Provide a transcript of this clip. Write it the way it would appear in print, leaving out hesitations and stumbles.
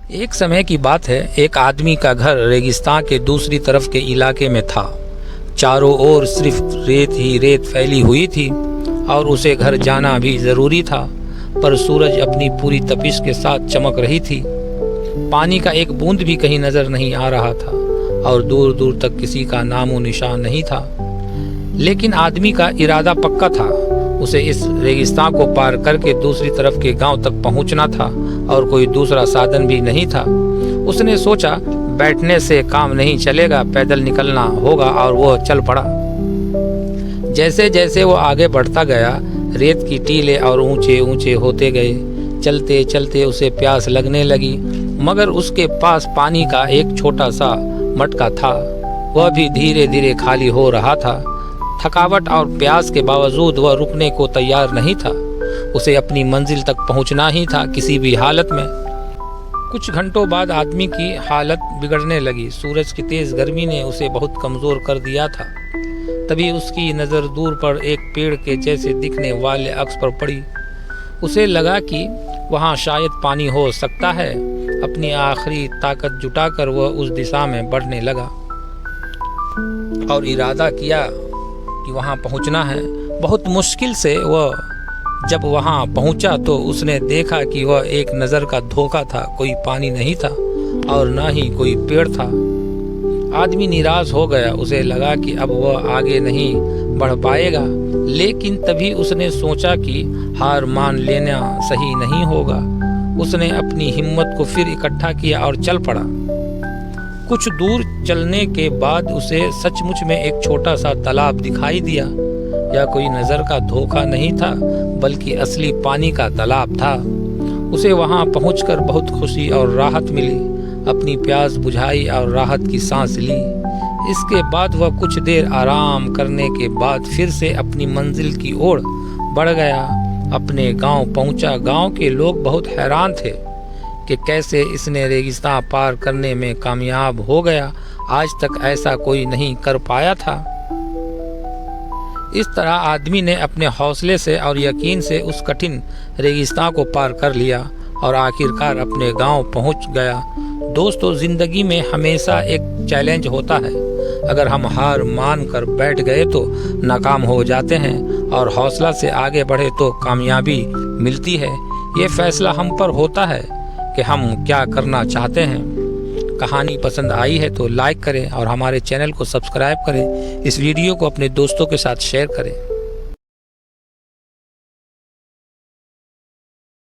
एक समय की बात है, एक आदमी का घर रेगिस्तान के दूसरी तरफ के इलाके में था। चारों ओर सिर्फ रेत ही रेत फैली हुई थी और उसे घर जाना भी जरूरी था, पर सूरज अपनी पूरी तपिश के साथ चमक रही थी। पानी का एक बूंद भी कहीं नजर नहीं आ रहा था और दूर दूर तक किसी का नामो निशान नहीं था। लेकिन आदमी का इरादा पक्का था, उसे इस रेगिस्तान को पार करके दूसरी तरफ के गांव तक पहुंचना था और कोई दूसरा साधन भी नहीं था। उसने सोचा, बैठने से काम नहीं चलेगा, पैदल निकलना होगा, और वो चल पड़ा। जैसे जैसे वो आगे बढ़ता गया, रेत की टीले और ऊंचे ऊंचे होते गए। चलते चलते उसे प्यास लगने लगी, मगर उसके पास पानी का एक छोटा सा मटका था, वह भी धीरे धीरे खाली हो रहा था। थकावट और प्यास के बावजूद वह रुकने को तैयार नहीं था। उसे अपनी मंजिल तक पहुंचना ही था किसी भी हालत में। कुछ घंटों बाद आदमी की हालत बिगड़ने लगी। सूरज की तेज गर्मी ने उसे बहुत कमजोर कर दिया था। तभी उसकी नज़र दूर पर एक पेड़ के जैसे दिखने वाले अक्ष पर पड़ी। उसे लगा कि वहाँ शायद पानी हो सकता है। अपनी आखिरी ताकत जुटाकर वह उस दिशा में बढ़ने लगा और इरादा किया कि वहाँ पहुँचना है। बहुत मुश्किल से वह जब वहाँ पहुँचा तो उसने देखा कि वह एक नज़र का धोखा था। कोई पानी नहीं था और न ही कोई पेड़ था। आदमी निराश हो गया। उसे लगा कि अब वह आगे नहीं बढ़ पाएगा, लेकिन तभी उसने सोचा कि हार मान लेना सही नहीं होगा। उसने अपनी हिम्मत को फिर इकट्ठा किया और चल पड़ा। कुछ दूर चलने के बाद उसे सचमुच में एक छोटा सा तालाब दिखाई दिया। यह कोई नज़र का धोखा नहीं था, बल्कि असली पानी का तालाब था। उसे वहां पहुंचकर बहुत खुशी और राहत मिली। अपनी प्यास बुझाई और राहत की सांस ली। इसके बाद वह कुछ देर आराम करने के बाद फिर से अपनी मंजिल की ओर बढ़ गया। अपने गांव पहुंचा। गांव के लोग बहुत हैरान थे कि कैसे इसने रेगिस्तान पार करने में कामयाब हो गया। आज तक ऐसा कोई नहीं कर पाया था। इस तरह आदमी ने अपने हौसले से और यकीन से उस कठिन रेगिस्तान को पार कर लिया और आखिरकार अपने गांव पहुंच गया। दोस्तों, जिंदगी में हमेशा एक चैलेंज होता है। अगर हम हार मान कर बैठ गए तो नाकाम हो जाते हैं, और हौसला से आगे बढ़े तो कामयाबी मिलती है। ये फैसला हम पर होता है कि हम क्या करना चाहते हैं। कहानी पसंद आई है तो लाइक करें और हमारे चैनल को सब्सक्राइब करें। इस वीडियो को अपने दोस्तों के साथ शेयर करें।